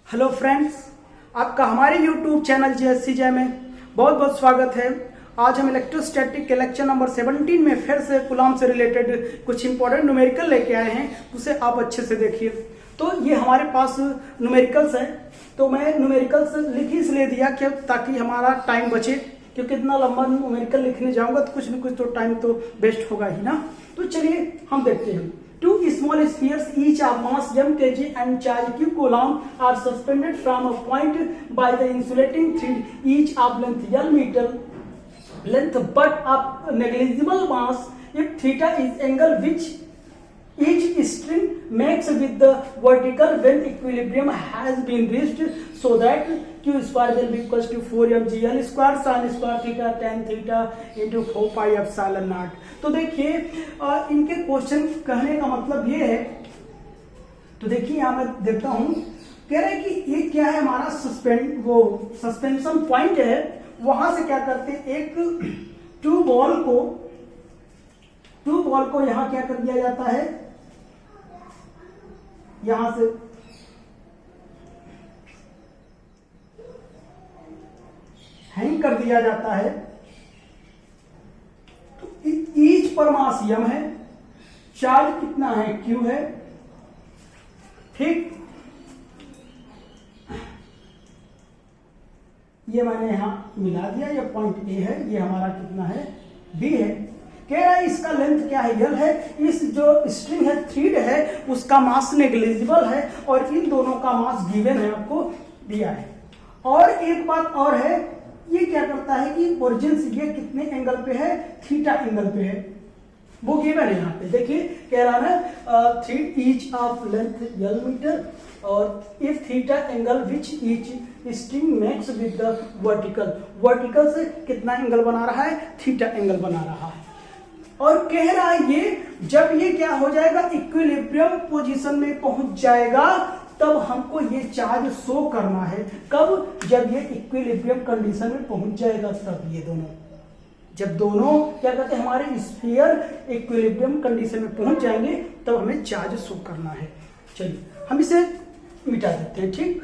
Hello friends, आपका हमारे YouTube channel JSCJ में बहुत बहुत स्वागत है। आज हम इलेक्ट्रोस्टैटिक के लेक्चर नंबर 17 में फिर से कूलॉम से रिलेटेड कुछ इंपॉर्टेंट न्यूमेरिकल लेके आए हैं, उसे आप अच्छे से देखिए। तो ये हमारे पास न्यूमेरिकल्स है, तो मैं न्यूमेरिकल्स लिख ही इसलिए दिया कि ताकि हमारा टाइम बचे, क्योंकि इतना लंबा न्यूमेरिकल लिखने जाऊंगा तो कुछ न कुछ तो टाइम तो वेस्ट होगा ही ना। तो चलिए हम देखते हैं। Two small spheres, each of mass m kg and charge q coulomb, are suspended from a point by the insulating thread, each of length L meter length, but of negligible mass if theta is angle which each string makes with the vertical when equilibrium has been reached, so that q square will be equals to 4mg L square sin square theta tan theta into 4 pi epsilon naught। तो देखिए इनके question कहने का मतलब ये है, तो देखिए यहां मैं देखता हूं, कह रहे हैं कि ये क्या है, हमारा सस्पेंशन पॉइंट है, वहां से क्या करते हैं, एक टू बॉल को यहां क्या कर दिया जाता है, यहां से हैंग कर दिया जाता है। तो ईच पर मास m है, चार्ज कितना है, q है, ठीक। ये मैंने यहां मिला दिया, ये पॉइंट A है, ये हमारा कितना है, B है। कह रहा है इसका लेंथ क्या है, L है। इस जो स्ट्रिंग है, थ्रेड है, उसका मास नेग्लिजिबल है और इन दोनों का मास गिवन है, आपको दिया है। और एक बात और है, ये क्या करता है कि ओरिजिन से ये कितने एंगल पे है, थीटा एंगल पे है, वो गिवन है यहाँ पे। देखिए कह रहा है thread each of length L metre और if theta angle which each string makes with the vertical से कितना एंगल बना रहा है, थीटा एंगल बना रहा है। और कह रहा है ये जब ये क्या हो जाएगा, इक्विलिब्रियम पोजीशन में पहुंच जाएगा, तब हमको ये चार्ज शो करना है। कब? जब ये इक्विलिब्रियम कंडीशन में पहुंच जाएगा, तब ये दोनों, जब दोनों क्या कहते हैं, हमारे स्फीयर इक्विलिब्रियम कंडीशन में पहुंच जाएंगे, तब हमें चार्ज शो करना है। चलिए हम इसे मिटा देते हैं, ठीक।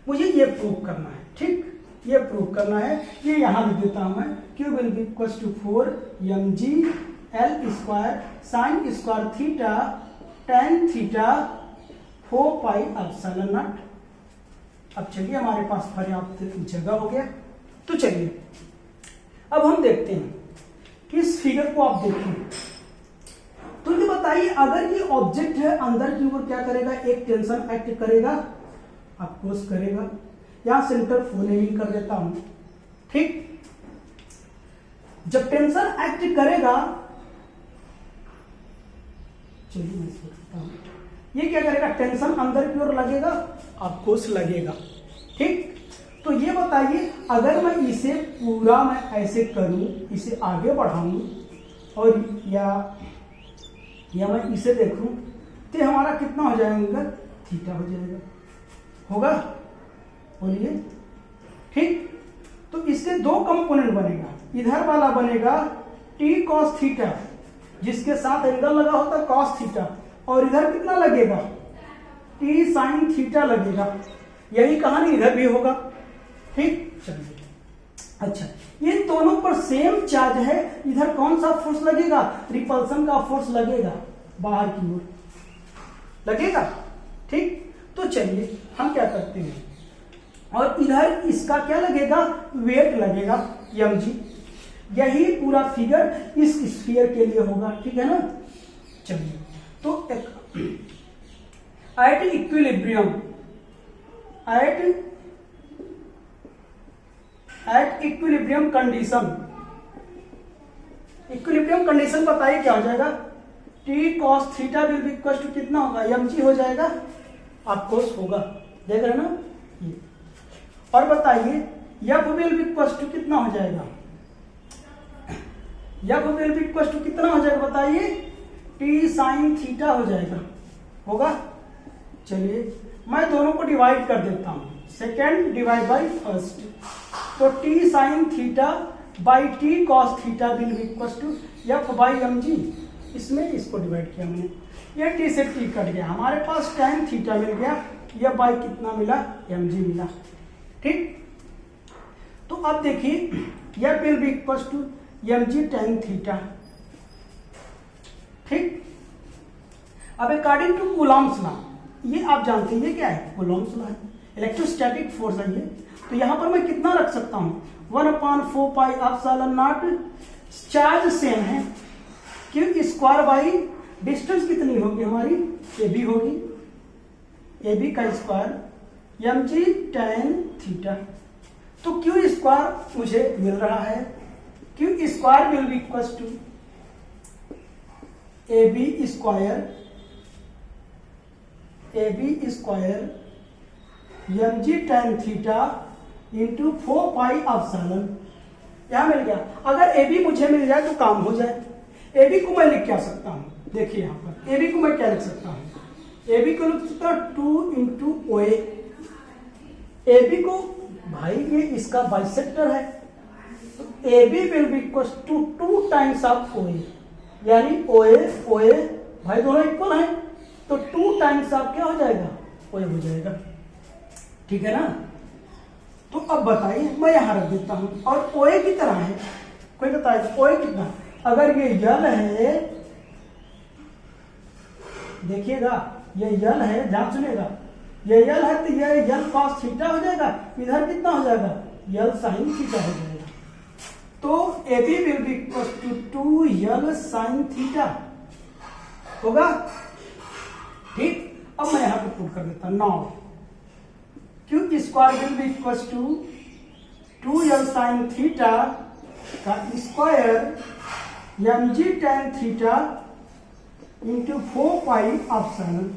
मुझे ये प्रूव करना है, ठीक, ये प्रूव करना है। ये यहां लिख देता हूं मैं, Q will be equals to 4mg L square sine square theta tan theta 4 pi epsilon naught. अब चलिए हमारे पास पर्याप्त जगह हो गया। तो चलिए अब हम देखते हैं कि इस फिगर को आप देखिए, तो ये बताइए, अगर ये ऑब्जेक्ट है, अंदर की ओर क्या करेगा, एक टेंशन एक्ट करेगा, अफकोर्स करेगा। यहां सेंटर फोनेमिंग कर देता हूं, ठीक। जब टेंशन एक्ट करेगा, चलिए मैं इसको करता हूं, ये क्या करेगा, टेंशन अंदर की ओर लगेगा, अफकोर्स लगेगा, ठीक। तो ये बताइए, अगर मैं इसे पूरा मैं ऐसे करूं, इसे आगे बढ़ाऊं और या मैं इसे देखूं, तो हमारा कितना हो जाएगा, थीटा हो जाएगा, होगा, बोलिए, ठीक। तो इसके दो कंपोनेंट बनेगा, इधर वाला बनेगा t cos थीटा, जिसके साथ एंगल लगा होता है cos थीटा, और इधर कितना लगेगा, t sin थीटा लगेगा। यही कहानी इधर भी होगा, ठीक। चलिए, अच्छा, ये दोनों पर सेम चार्ज है, इधर कौन सा फोर्स लगेगा, रिपल्सन का फोर्स लगेगा, बाहर की ओर लगेगा, ठीक। तो चलिए हम क्या करते हैं, और इधर इसका क्या लगेगा, वेट लगेगा mg। यही पूरा फिगर इस स्फीयर के लिए होगा, ठीक है ना। चलिए, तो एट इक्विलिब्रियम कंडीशन बताइए क्या हो जाएगा, t cos theta will be equal to कितना होगा, mg हो जाएगा, ऑफकोर्स होगा, देख रहे हैं ना ये। और बताइए f will be equal to कितना हो जाएगा, f will be equal to कितना हो जाएगा, बताइए, t sin थीटा हो जाएगा, होगा। चलिए मैं दोनों को डिवाइड कर देता हूं, सेकेंड डिवाइड बाई फर्स्ट, तो t sin theta by T cos theta will be equal to F by M G. इसमें इसको डिवाइड किया मैंने, ये टी से टी कट गया, हमारे पास tan थीटा मिल गया, यह बाई कितना मिला, एम जी मिला। ठीक, तो अब देखिए यह will be equal to M G tan theta. ठीक, अब अकॉर्डिंग टू कूलॉम्स लॉ, ये आप जानते हैं क्या है, कूलॉम्स लॉ है, इलेक्ट्रोस्टैटिक फोर्स है ये। तो यहां पर मैं कितना रख सकता हूं, 1/4 pi epsilon naught, charge same है, क्यू स्क्वायर बाई डिस्टेंस कितनी होगी हमारी, ए बी होगी, ए बी का square M G tan theta. तो क्यू स्क्वायर मुझे मिल रहा है, Q square will be equal to A B square M G tan theta into 4 pi epsilon, यहां मिल गया। अगर ए बी मुझे मिल जाए तो काम हो जाए। ए बी को मैं लिख क्या सकता हूं, देखिए यहां पर ए बी को मैं क्या लिख सकता हूं, ए बी को लिख सकता हूं 2 इंटू ओ ए बी को, भाई ये इसका बाइसेक्टर है, तो A B will be equal to 2 times of O A, यानी ओ ए भाई दोनों इक्वल हैं, तो 2 टाइम्स ऑफ क्या हो जाएगा, ओ ए हो जाएगा। ठीक है ना, तो अब बताइए, मैं यहां रख देता हूं, और ओ ए की तरह है, कोई बताएगा ओ ए कितना, अगर ये यल है, देखिएगा ये यल है, ध्यान सुनिएगा, ये यल है तो ये यल कॉस थीटा हो जाएगा, इधर कितना हो जाएगा, यल साइन थीटा हो जाएगा। तो A B will be equal to 2 L sine theta होगा। ठीक, अब मैं यहां पे पुट कर देता हूं, now Q square will be equal to 2 L sine theta का square M G tan theta into 4 pi epsilon,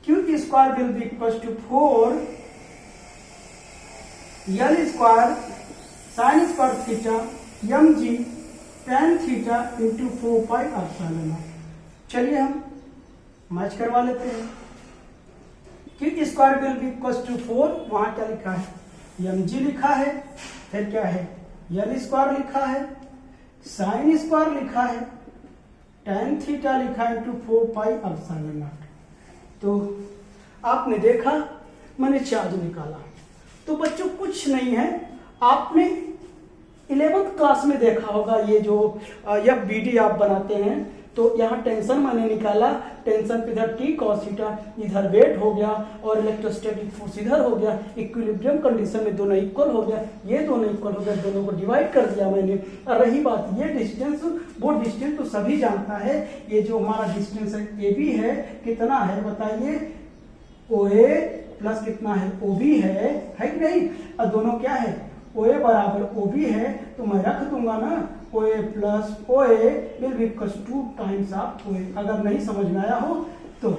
Q square will be equal to 4 L square sine square theta M G tan theta into 4 pi epsilon. चलिए हम match करवा लेते हैं, Q square will be equal to 4, वहां क्या लिखा है, M G लिखा है, फिर क्या है, यल स्क्वायर लिखा है, साइन स्क्वायर लिखा है, tan थीटा लिखा है इंटू 4 पाई एप्सिलॉन नॉट। तो आपने देखा, मैंने चार्ज निकाला, तो बच्चों कुछ नहीं है, आपने 11th क्लास में देखा होगा ये जो एफ बी डी आप बनाते हैं, तो यहाँ टेंशन मैंने निकाला, टेंशन पे इधर टी कॉस थीटा, इधर वेट हो गया, और इलेक्ट्रोस्टैटिक फोर्स इधर हो गया, इक्विलिब्रियम कंडीशन में दोनों इक्वल हो गया, ये दोनों इक्वल हो गया, दोनों को डिवाइड कर दिया मैंने। और रही बात ये डिस्टेंस, वो डिस्टेंस तो सभी जानता है, ये जो हमारा डिस्टेंस है ए बी है, कितना है बताइए, ओ ए प्लस कितना है, ओ बी है कि नहीं, और दोनों क्या है, ओ ए बराबर ओ बी है, तो मैं रख दूंगा ना, O A plus O A will be equal to 2 times of O A. अगर नहीं समझ में आया हो तो,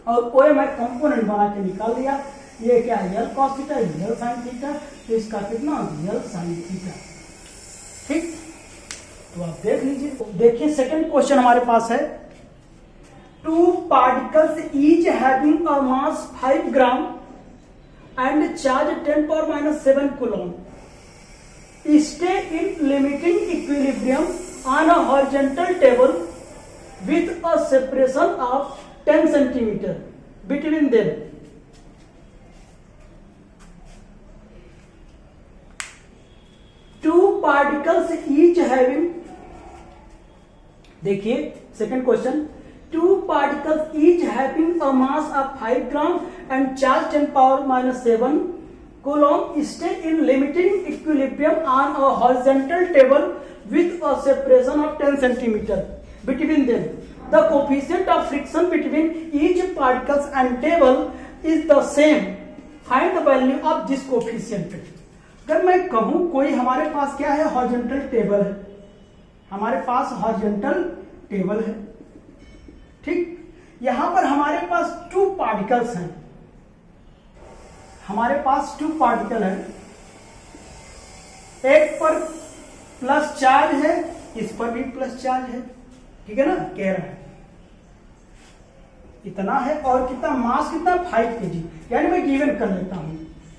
और ओ ए मैं कंपोनेंट बना के निकाल दिया, ये क्या है, यल कॉस थीटा, यल साइन थीटा, तो इसका कितना, यल साइन थीटा। ठीक, तो आप देख लीजिए, देखिए सेकंड क्वेश्चन हमारे पास है, 2 particles each having a mass 5 gram and charge 10⁻⁷ coulomb stay in limiting equilibrium on a horizontal table with a separation of 10 centimeter between them. Two particles each having, देखिए second question, 2 particles each having a mass of 5 gram and charge 10⁻⁷ coulomb stay in limiting equilibrium on a horizontal table with a separation of 10 centimeter between them. The coefficient of friction between each particles and table is the same. Find the value of this coefficient. अगर मैं कहूं कोई हमारे पास क्या है, horizontal table है, हमारे पास horizontal table है, ठीक, यहां पर हमारे पास 2 पार्टिकल्स हैं, हमारे पास 2 पार्टिकल है, एक पर प्लस चार्ज है, इस पर भी प्लस चार्ज है, ठीक है ना, कह रहा है इतना है, और कितना मास कितना, 5 kg, यानी मैं गिवन कर लेता हूं,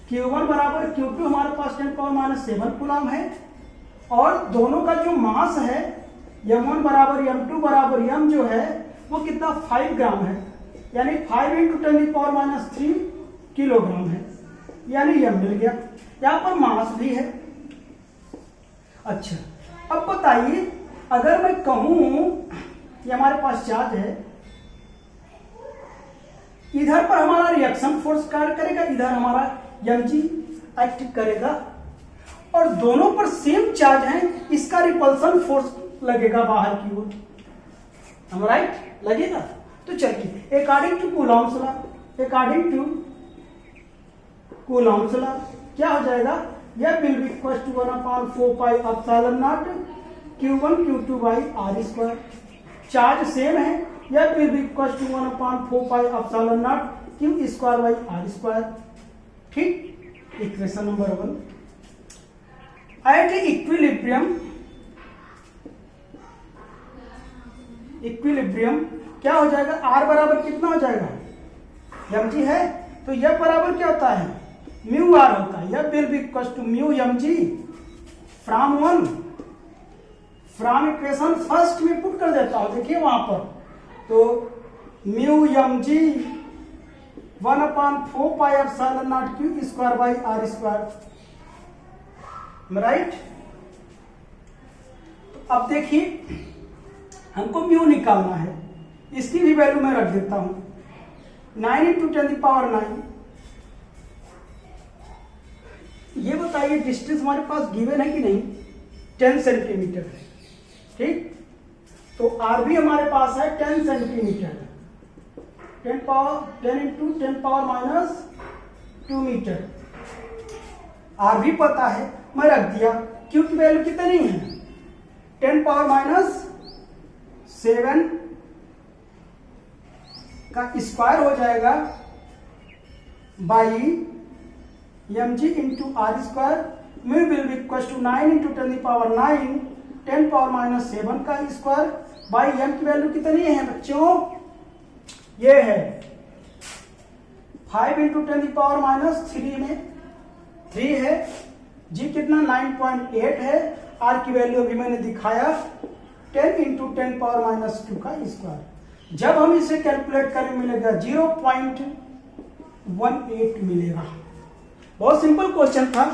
Q1 बराबर Q2 हमारे पास 10⁻⁷ कूलम है, और दोनों का जो मास है m1 बराबर m2 बराबर m जो है वो कितना 5 ग्राम है, यानी 5 × 10⁻³ किलोग्राम है, यानी m मिल गया। यहाँ पर मास भी है। अच्छा, अब बताइए अगर मैं कहूं ये हमारे पास चार्ज है, इधर पर हमारा रिएक्शन फोर्स कार्य करेगा, इधर हमारा mg एक्ट करेगा, और दोनों पर सेम चार्ज है, इसका रिपल्सन फोर्स लगेगा बाहर की ओर, हम राइट लगेगा। तो चलिए according to Coulomb's law, according to Coulomb's law क्या हो जाएगा, यह will be equal to 1/4πε0 q1 q2 by r square. Charge same है, यह will be equal to 1/4πε0 q square by r square. ठीक, इक्वेशन नंबर 1। एट इक्विलिब्रियम क्या हो जाएगा, r बराबर कितना हो जाएगा, mg है, तो यह बराबर क्या होता है, म्यू r होता है। यह will be equal to mu mg from 1, from equation first में पुट कर देता हूं, देखिए वहां पर, तो mu mg 1/4πε0 q square by r square, right. तो अब देखिए हमको म्यू निकालना है, इसकी भी वैल्यू मैं रख देता हूं 9 × 10⁹। ये बताइए डिस्टेंस हमारे पास गिवन है कि नहीं, 10 सेंटीमीटर है। ठीक, तो आर भी हमारे पास है 10 सेंटीमीटर, 10 × 10⁻² मीटर। आर भी पता है, मैं रख दिया। क्यू की वैल्यू कितनी है, 10⁻⁷ का स्क्वायर हो जाएगा by mg into R square. Mu will be equal to 9 × 10⁹ 10⁻⁷ का स्क्वायर बाई m की वैल्यू कितनी है बच्चों, ये है 5 × 10⁻³ में 3 है, g कितना 9.8 है, r की वैल्यू अभी मैंने दिखाया 10 × 10⁻² का स्क्वायर। जब हम इसे कैलकुलेट करें मिलेगा 0.18 मिलेगा। बहुत सिंपल क्वेश्चन था,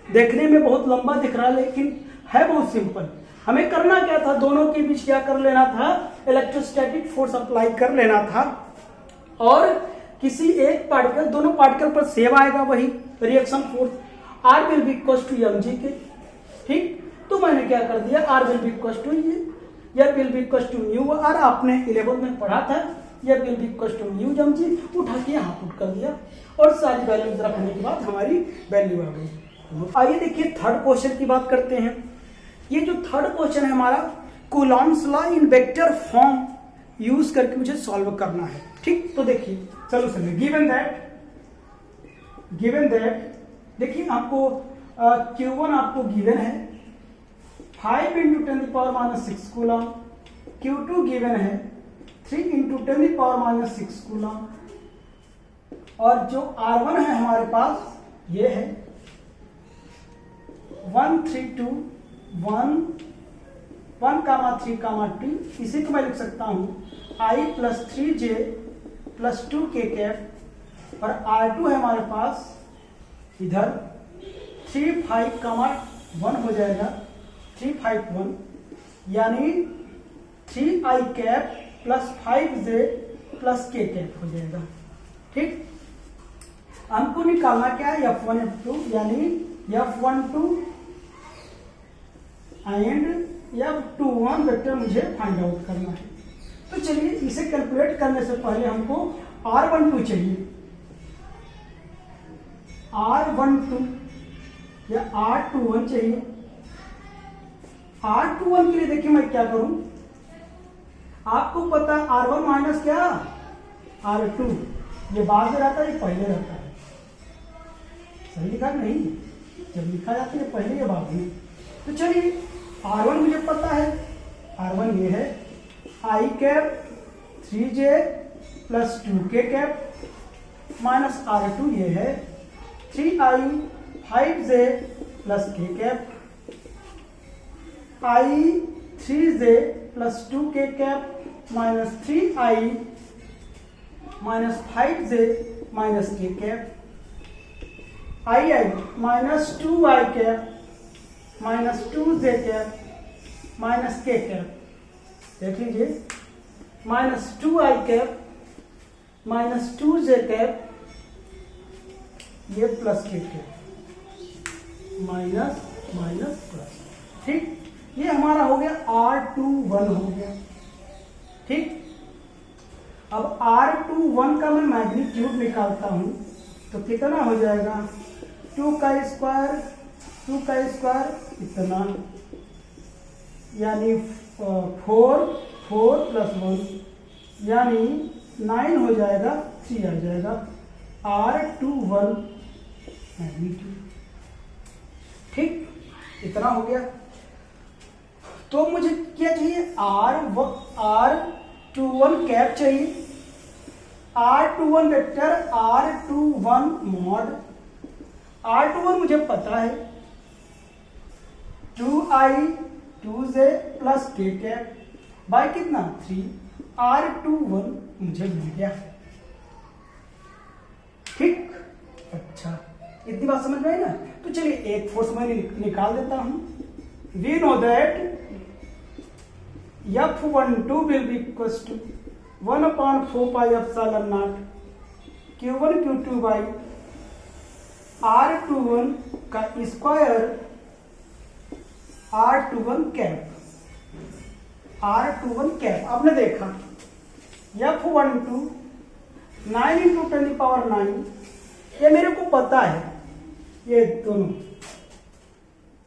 देखने में बहुत लंबा दिख रहा है लेकिन है बहुत सिंपल। हमें करना क्या था, दोनों के बीच क्या कर लेना था, इलेक्ट्रोस्टैटिक फोर्स अप्लाई कर लेना था, और किसी एक पार्टिकल, दोनों पार्टिकल पर सेम आएगा वही reaction force, R will be equal to mg के। ठीक, तो मैंने क्या कर दिया, R will be equal to ये will be equal to mu R, आपने 11 में पढ़ा था, यह will be equal to mu mg, उठा के यहाँ पुट कर दिया, और सारी वैल्यूज रखने के बाद हमारी वैल्यू आ गई। आइए देखिए थर्ड क्वेश्चन की बात करते हैं। ये जो थर्ड क्वेश्चन है हमारा, Coulomb's law in vector form use करके मुझे सॉल्व करना है। ठीक, तो देखिए सोल्यूशन में गिवन दैट देखिए आपको Q1 आपको गिवन है 5 × 10⁻⁶ कूलम, Q2 गिवन है 3 × 10⁻⁶ कूलम, और जो R1 है हमारे पास ये है 132 1,3,t। इसी को मैं लिख सकता हूं I + 3j + 2k कैप, और R2 है हमारे पास इधर 3,5,1 हो जाएगा, 351, यानी 3i cap + 5j + k cap हो जाएगा। ठीक, हमको निकालना क्या है, F1 F2, यानी F12 एंड F21 वेक्टर मुझे फाइंड आउट करना है। तो चलिए इसे कैलकुलेट करने से पहले हमको R12 चाहिए, R12 या R21 चाहिए। R21 के लिए देखिए मैं क्या करूं, आपको पता है R1 माइनस क्या R2, ये बाद में रहता है ये पहले रहता है, सही लिखा नहीं, जब लिखा जाता है पहले या बाद में। तो चलिए R1 मुझे पता है, R1 ये है I cap 3j + 2k cap minus R2 ये है 3i 5j + k cap. I3j plus 2k cap minus 3i minus 5j minus k cap I minus 2i cap minus 2j cap minus k cap. देख लीजिए, minus 2i cap minus 2j cap, ये plus k cap, minus minus plus. ठीक, ये हमारा हो गया R21 हो गया। ठीक, अब R21 का मैं मैग्नीट्यूड निकालता हूं तो कितना हो जाएगा, 2 का स्क्वायर इतना, यानी 4 प्लस 1 यानी 9 हो जाएगा, 3 आ जाएगा R21 मैग्नीट्यूड। ठीक, इतना हो गया। तो मुझे क्या चाहिए, R21 कैप चाहिए, R21 vector, R21 mod. R21 मुझे पता है 2i 2j plus k cap by कितना 3, R21 मुझे मिल गया। ठीक, अच्छा, इतनी बात समझ में आई ना। तो चलिए एक फोर्स मैं निकाल देता हूं। We know that F12 will be equals to 1/4 pi epsilon naught Q1 Q2 by R21 का स्क्वायर R21 कैप। आपने देखा F12 9 × 10⁹, ये मेरे को पता है, ये दोनों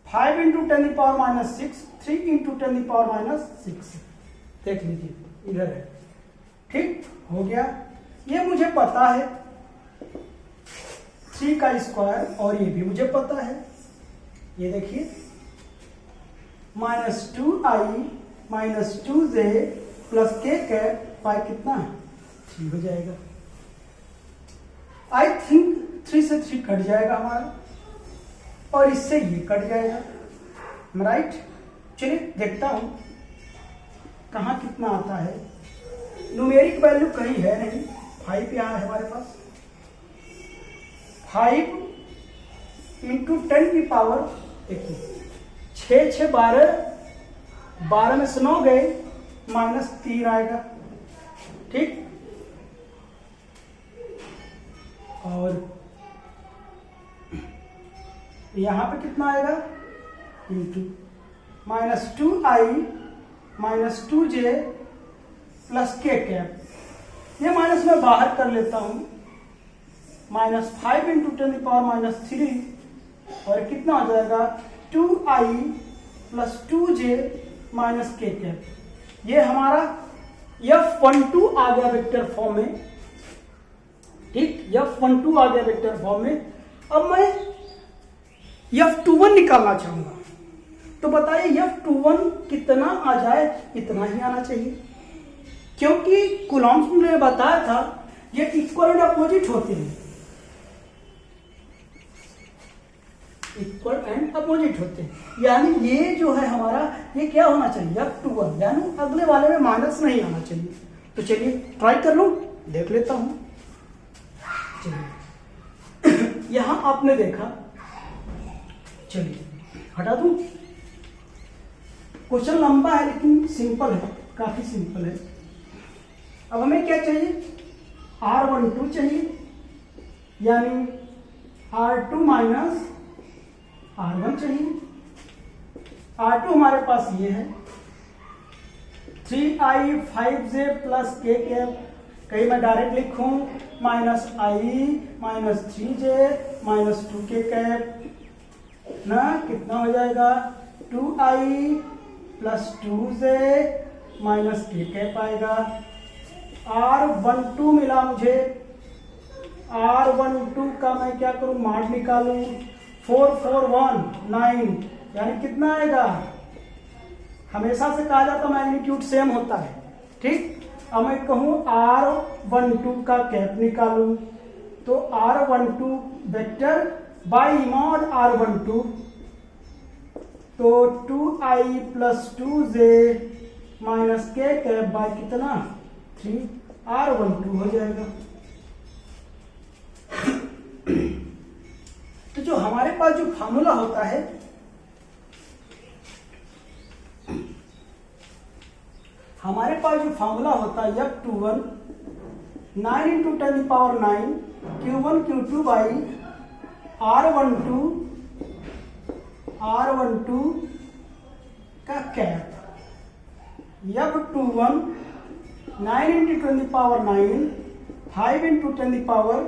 5 × 10⁻⁶, 3 × 10⁻⁶। देख लीजिए, इधर है। ठीक, हो गया। ये मुझे पता है 3 का स्क्वायर, और ये भी मुझे पता है। ये देखिए, minus 2i minus 2j plus k cap पाई कितना है, 3 हो जाएगा। आई थिंक 3 से 3 कट जाएगा हमारा, और इससे ये कट जाएगा, राइट। चलिए देखता हूं कहां कितना आता है। न्यूमेरिक वैल्यू कहीं है नहीं, 5 यहां है हमारे पास। 5 × 10 की पावर, देखिए 6 6 12, 12 में से 9 गए, माइनस 3 आएगा। ठीक, और यहां पे कितना आएगा, into minus 2i minus 2j plus k cap. ये माइनस में बाहर कर लेता हूं, माइनस 5 × 10⁻³ और कितना हो जाएगा 2i plus 2j minus k cap. ये हमारा F12 आ गया वेक्टर फॉर्म में। ठीक, F12 आ गया वेक्टर फॉर्म में। अब मैं F21 निकालना चाहूंगा, तो बताइए F21 कितना आ जाए, इतना ही आना चाहिए, क्योंकि कूलॉम्स ने बताया था ये इक्वल एंड अपोजिट होते हैं, इक्वल एंड अपोजिट होते हैं। यानी ये जो है हमारा, ये क्या होना चाहिए, F21, यानी अगले वाले में माइनस नहीं आना चाहिए। तो चलिए ट्राई कर लो, देख लेता हूं। चलिए यहां आपने देखा, चलिए हटा दूं। क्वेश्चन लंबा है लेकिन सिंपल है, काफी सिंपल है। अब हमें क्या चाहिए, R12 चाहिए, यानी R2 माइनस R1 चाहिए। R2 हमारे पास ये है 3i 5j plus k cap, कहीं मैं डायरेक्ट लिखूं minus i minus 3j minus 2k cap ना, कितना हो जाएगा 2i plus 2j minus k cap आएगा। R12 मिला मुझे, R12 का मैं क्या करूं, माड निकालूं, 4 4 1 9, यानी कितना आएगा, हमेशा से कहा जाता मैग्नीट्यूड सेम होता है। ठीक, अब मैं कहूं R12 का कैप निकालूं, तो R12 vector by mod R12 तो 2i plus 2j minus k cap by कितना 3r12 हो जाएगा। तो जो हमारे पास जो फार्मूला होता है, हमारे पास जो फार्मूला होता है F21 9 into 10 power 9 Q1 Q2 by R12 का cap. F21 9 into 10 power 9 5 into 10 power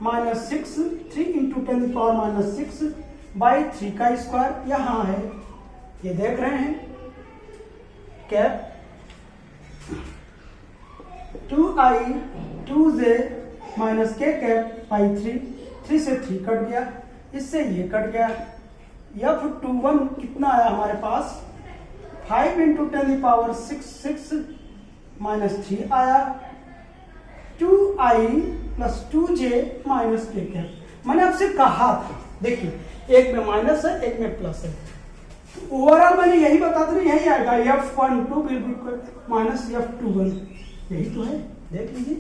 minus 6 3 into 10 power minus 6 by 3 का स्क्वायर यहां है, ये देख रहे हैं cap 2i 2j minus k cap by 3 से 3 कट गया, इससे ये कट गया। F21 कितना आया हमारे पास 5 इंटू 10 पावर 6 माइनस 3 आया 2i plus 2j minus k cap. मैंने आपसे कहा था, देखिए एक में माइनस है एक में प्लस है, ओवरऑल मैंने यही बता दिया, यही आएगा F12 will be minus F21, यही तो है। देख लीजिए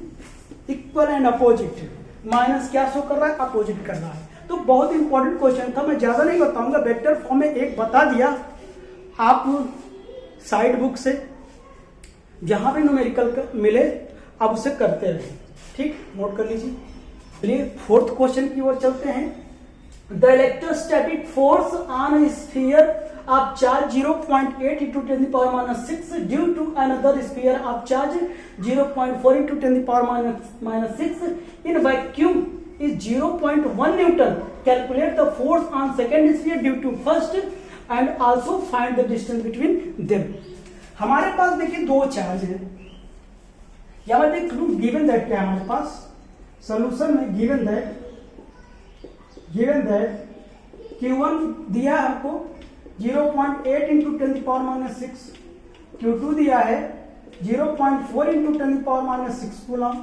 इक्वल एंड अपोजिट, माइनस क्या शो कर रहा है अपोजिट कर रहा है। तो बहुत इंपॉर्टेंट क्वेश्चन था, मैं ज्यादा नहीं बताऊंगा, वेक्टर फॉर्म में एक बता दिया, आप साइड बुक से जहां भी न्यूमेरिकल मिले आप उसे करते रहे, ठीक, नोट कर लीजिए। चलिए फोर्थ क्वेश्चन की ओर चलते हैं। The electrostatic force on A sphere of charge 0.8 into 10 the power minus 6 due to another sphere of charge 0.4 into 10 the power minus 6 in vacuum is 0.1 Newton. Calculate the force on second sphere due to first and also find the distance between them. हमारे पास देखिए दो charge है, या मैं देख लूं given that क्या है हमारे पास सोल्यूशन में, गिवन दैट Q1 दिया है आपको 0.8 इंटू 10 पावर माइनस 6, Q2 दिया है 0.4 इंटू 10 पावर माइनस 6 कूलम,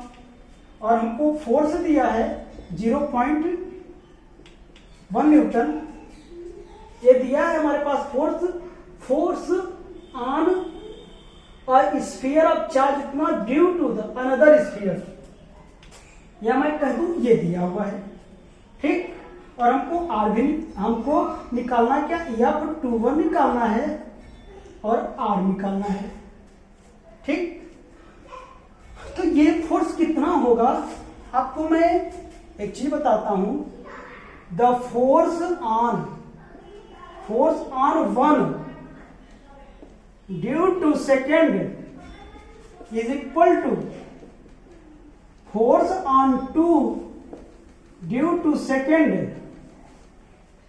और हमको फोर्स दिया है 0.1 न्यूटन। ये दिया है हमारे पास फोर्स ऑन और स्फीयर ऑफ चार्ज इतना due to the another sphere, या मैं कह दूं ये दिया हुआ है, ठीक। और हमको निकालना क्या, F21 निकालना है और R निकालना है, ठीक। तो ये फोर्स कितना होगा आपको मैं एक चीज बताता हूं, the force on 1 due to second is equal to force on 2 due to second,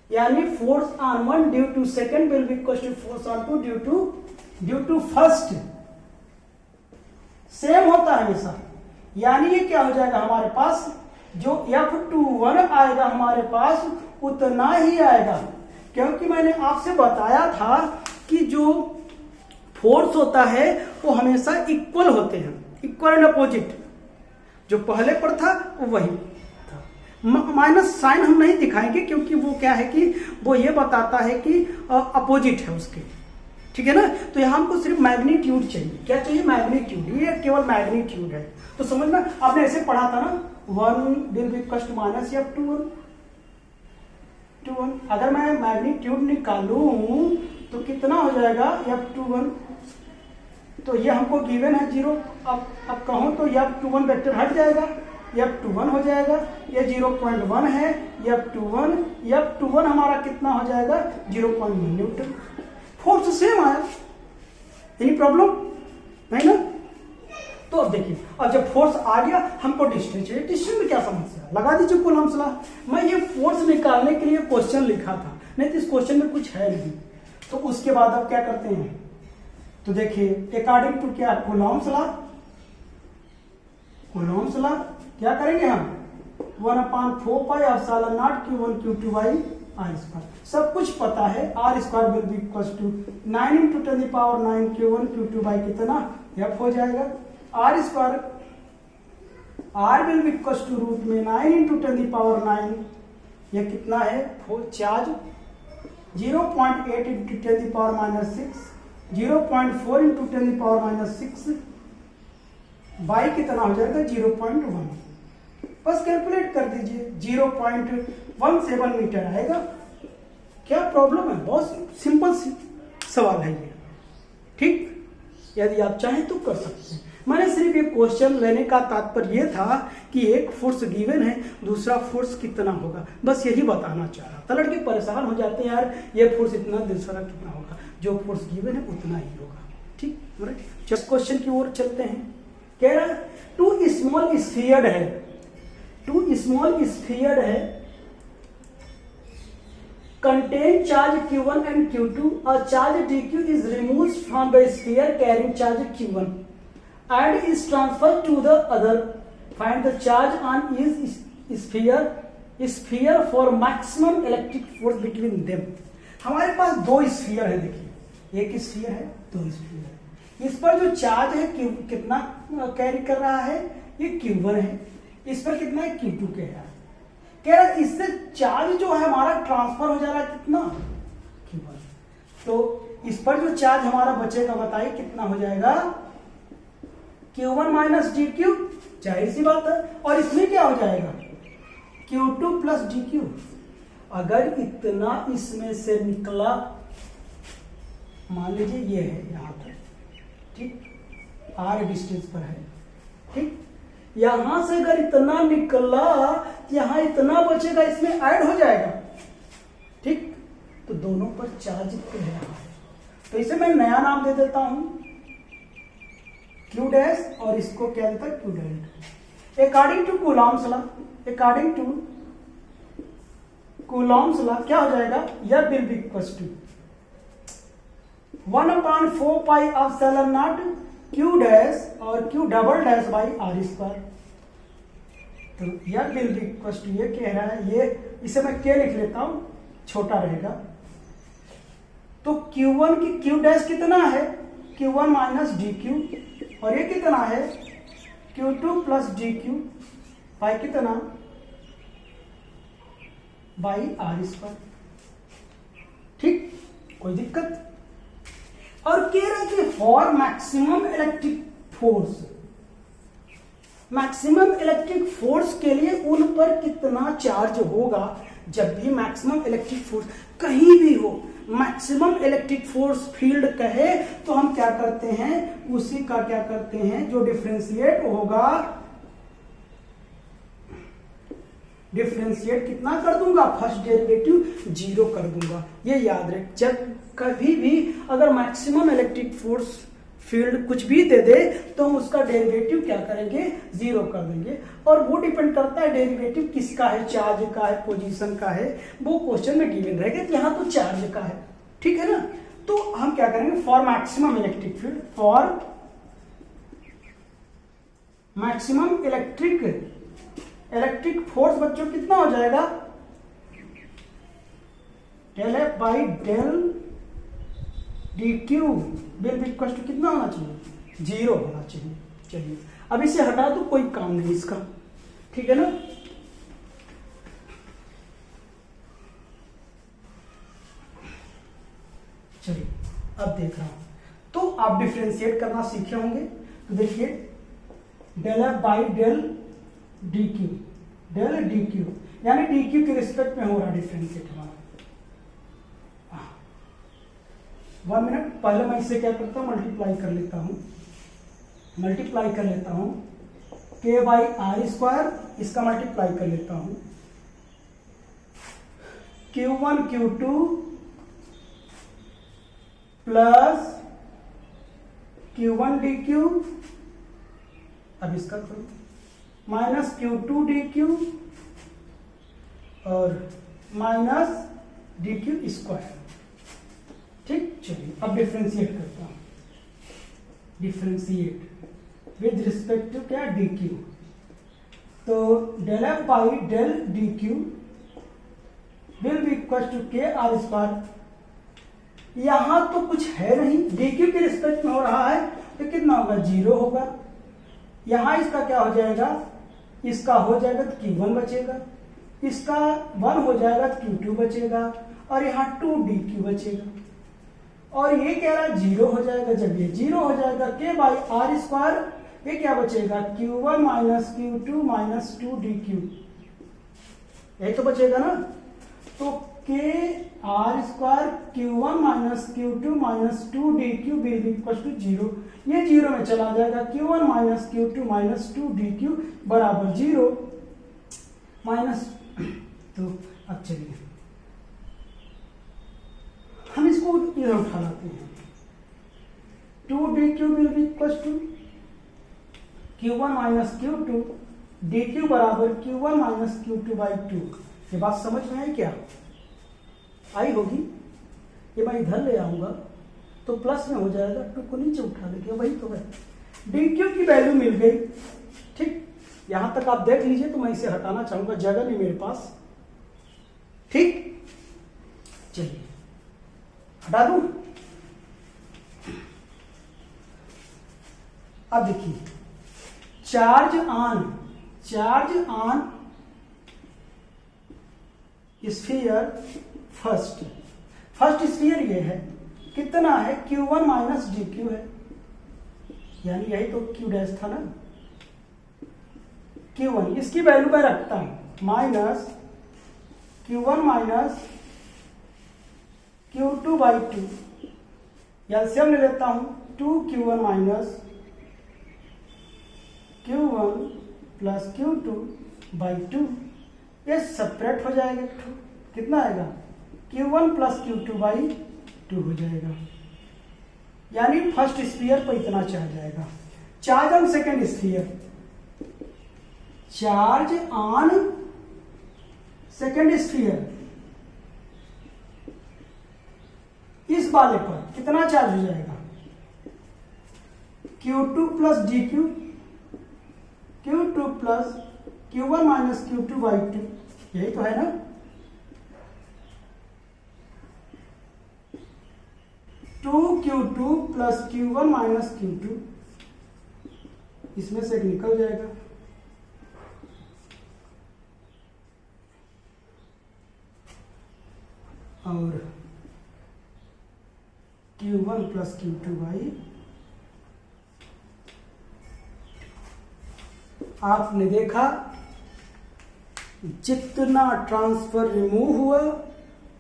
यानी force on 1 due to second will be equal to force on 2 due to first. Same होता है हमेशा, यानी ये क्या हो जाएगा हमारे पास, जो F21 आएगा हमारे पास उतना ही आएगा, क्योंकि मैंने आपसे बताया था कि जो फोर्स होता है वो हमेशा इक्वल होते हैं, इक्वल एंड अपोजिट। जो पहले पर था वो वही था, माइनस साइन हम नहीं दिखाएंगे क्योंकि वो क्या है कि वो ये बताता है कि अपोजिट है उसके, ठीक है ना। तो यहाँ हमको सिर्फ मैग्नीट्यूड चाहिए, क्या चाहिए मैग्नीट्यूड, ये केवल मैग्नीट्यूड है। तो समझना, आपने ऐसे पढ़ा था ना 1 will be equal to minus F21। अगर मैं मैग्नीट्यूड निकालूं तो कितना हो जाएगा F21, तो ये हमको गिवन है 0। अब कहूं तो F21 वेक्टर हट जाएगा, F21 हो जाएगा, ये 0.1 है, F21 हमारा कितना हो जाएगा 0.1 न्यूटन। फोर्स सेम आया, एनी प्रॉब्लम नहीं ना। तो अब देखिए, अब जब फोर्स आ गया हमको डिस्टेंस चाहिए, डिस्टेंस में क्या समस्या, लगा दीजिए कूलम्ब लॉ। मैं ये फोर्स निकालने के लिए क्वेश्चन लिखा था, नहीं तो इस क्वेश्चन में कुछ है नहीं। तो उसके बाद अब क्या करते हैं, तो देखिए अकॉर्डिंग टू क्या कूलम्ब लॉ क्या करेंगे हम 1/4 pi epsilon naught Q1 Q2 by R square. सब कुछ पता है, R square will be equal to 9 into 10 की पावर 9 Q1 Q2 बाई कितना F हो जाएगा। R square R will be equal to root में 9 इंटू 10 की पावर 9, ये कितना है चार्ज 0.8 इंटू 10⁻⁻6, 0.4 इंटू 10⁻⁻6 बाई कितना हो जाएगा 0.1। बस कैलकुलेट कर दीजिए, 0.17 मीटर आएगा। क्या प्रॉब्लम है? बहुत सिंपल सवाल है ये, ठीक। यदि आप चाहें तो कर सकते हैं। मैंने सिर्फ ये क्वेश्चन लेने का तात्पर्य ये था कि एक फोर्स गिवन है, दूसरा फोर्स कितना होगा, बस यही बताना चाह रहा था। लड़के परेशान हो जाते हैं, यार ये फोर्स इतना, दूसरा कितना होगा। जो फोर्स गिवन है उतना ही होगा, ठीक। चल क्वेश्चन की ओर चलते हैं। कह रहा है टू स्मॉल स्फीयर है, टू स्मॉल स्फीयर है, contain charge q1 and q2. A charge dq is removed from the sphere carrying charge q1 and is transferred to the other. Find the charge on each sphere for maximum electric force between them. हमारे पास दो sphere है, देखिए एक sphere है, दो sphere है। इस पर जो चार्ज है कितना कैरी कर रहा है, ये q1 है। इस पर कितना है, q2 कह रहा है। कह रहा है इससे चार्ज जो है हमारा ट्रांसफर हो जा रहा है कितना, q1। तो इस पर जो चार्ज हमारा बचेगा बताइए कितना हो जाएगा, q1 माइनस dq, जाहिर सी बात है। और इसमें क्या हो जाएगा, q2 प्लस dq। अगर इतना इसमें से निकला, मान लीजिए ये है यहां तक, ठीक, r डिस्टेंस पर है, ठीक। यहां से अगर इतना निकला, यहां इतना बचेगा, इसमें ऐड हो जाएगा, ठीक। तो दोनों पर चार्ज रहा है, तो इसे मैं नया नाम दे देता हूं Q डैश, और इसको क्या देता है, Q delta. According to Coulomb's law, according to Coulomb's law क्या हो जाएगा, यह will be equal to 1/4 pi epsilon naught Q dash और Q double dash by R square. तो यह विल बी इक्वल टू, ये कह रहा है, ये इसे मैं K लिख लेता हूं, छोटा रहेगा। तो Q1 की Q डैश कितना है, Q1 माइनस dq, और ये कितना है, Q2 प्लस dq बाई कितना, बाई आर स्क्वायर, ठीक। कोई दिक्कत? और कह रहा है कि for maximum electric force, maximum electric force के लिए उन पर कितना चार्ज होगा। जब भी मैक्सिमम इलेक्ट्रिक फोर्स कहीं भी हो, मैक्सिमम इलेक्ट्रिक फोर्स फील्ड कहे तो हम क्या करते हैं, उसी का क्या करते हैं, जो डिफरेंशिएट होगा, डिफरेंशिएट कितना कर दूंगा, फर्स्ट डेरिवेटिव 0 कर दूंगा। ये याद रख, जब कभी भी अगर मैक्सिमम इलेक्ट्रिक फोर्स फील्ड कुछ भी दे दे तो हम उसका डेरिवेटिव क्या करेंगे, 0 कर देंगे। और वो डिपेंड करता है डेरिवेटिव किसका है, चार्ज का है, पोजीशन का है, वो क्वेश्चन में गिवन रहेगा कि यहाँ तो चार्ज का है, ठीक है ना। तो हम क्या करेंगे, for maximum electric field, for maximum electric force बच्चों कितना हो जाएगा, del F by del dq will be equal to कितना होना चाहिए, 0 होना चाहिए। चलिए अब इसे हटा दो, कोई काम नहीं इसका, ठीक है ना। चलिए अब देख रहा हूं, तो आप डिफरेंशिएट करना सीखे होंगे। तो देखिए del F by del dq, del dq यानी dq के रिस्पेक्ट में हो रहा डिफरेंशिएट हमारा। 1 मिनट, पहले मैं इसे क्या करता हूं, मल्टीप्लाई कर लेता हूं, मल्टीप्लाई कर लेता हूं k बाई आर स्क्वायर, इसका मल्टीप्लाई कर लेता हूं Q1 Q2 plus Q1 dq, अब इसका करो, माइनस Q2 dq और माइनस dq स्क्वायर, ठीक। चलिए अब डिफरेंशिएट करता हूं, डिफरेंशिएट विद रिस्पेक्ट टू क्या, dq। तो del F by del dq will be equal to k R square. यहां तो कुछ है नहीं, dq के रिस्पेक्ट में हो रहा है, तो कितना होगा, 0 होगा। यहां इसका क्या हो जाएगा, इसका हो जाएगा तो q1 बचेगा, इसका 1 हो जाएगा तो q2 बचेगा, और यहाँ 2dq बचेगा। और ये कह रहा है 0 हो जाएगा। जब ये 0 हो जाएगा k बाई आर स्क्वायर, ये क्या बचेगा q1 minus q2 minus 2dq, यही तो बचेगा ना। तो k R square q1 minus q2 minus 2dq will be equal to 0। ये 0 में चला जाएगा, q1 minus q2 minus 2dq बराबर 0 माइनस। तो अब चलिए हम इसको इधर उठा लाते हैं। 2dq will be equal to q1 minus q2 dq बराबर q1 माइनस q2 बाई 2। ये बात समझ में आई क्या? आई होगी। ये मैं इधर ले आऊंगा तो प्लस में हो जाएगा, 2 को नीचे उठा लेंगे, वही तो है। dq की वैल्यू मिल गई। ठीक, यहां तक आप देख लीजिए। तो मैं इसे हटाना चाहूंगा, जगह नहीं मेरे पास। ठीक, चलिए हटा दूं। अब देखिए, charge on sphere first sphere ये है, कितना है q1 माइनस dq है, यानी यही तो q डैश था ना। q1 इसकी वैल्यू मैं रखता हूं minus q1 minus q2 by 2, LCM ले लेता हूं 2q1 minus q1 plus q2 by 2। ये सेपरेट हो जाएगा, कितना आएगा q1 प्लस q2 बाई 2 हो जाएगा, यानी फर्स्ट स्फीयर पर इतना चार्ज जाएगा। Charge on second sphere, charge on second sphere इस वाले पर कितना चार्ज हो जाएगा q2 plus dq, q2 plus q1 minus q2 by 2, यही तो है ना। To q2 plus q1 minus q2, इसमें से एक निकल जाएगा, और q1 प्लस q2 बाई। आपने देखा जितना ट्रांसफर रिमूव हुआ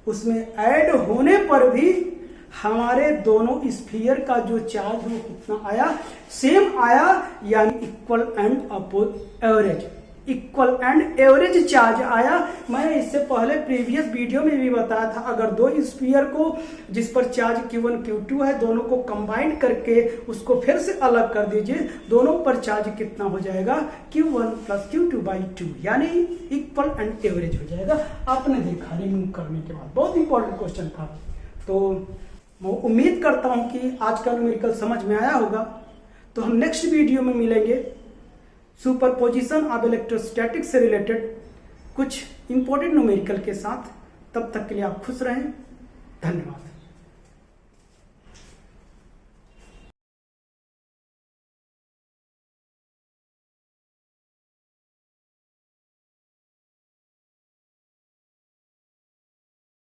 उसमें ऐड होने पर भी हमारे दोनों स्फीयर का जो चार्ज वो कितना आया, सेम आया, यानी equal and opposite average, equal and average charge आया। मैंने इससे पहले प्रीवियस वीडियो में भी बताया था, अगर दो स्फीयर को जिस पर चार्ज Q1 Q2 है, दोनों को कंबाइन करके उसको फिर से अलग कर दीजिए, दोनों पर चार्ज कितना हो जाएगा Q1 प्लस Q2 बाई 2, यानी इक्वल एंड एवरेज हो जाएगा। आपने देखा रिमूव करने के बाद, बहुत इंपॉर्टेंट क्वेश्चन था। तो मैं उम्मीद करता हूं कि आज का न्यूमेरिकल समझ में आया होगा। तो हम नेक्स्ट वीडियो में मिलेंगे सुपरपोजिशन ऑफ इलेक्ट्रोस्टैटिक्स से रिलेटेड कुछ इंपॉर्टेंट न्यूमेरिकल के साथ। तब तक के लिए आप खुश रहें। धन्यवाद।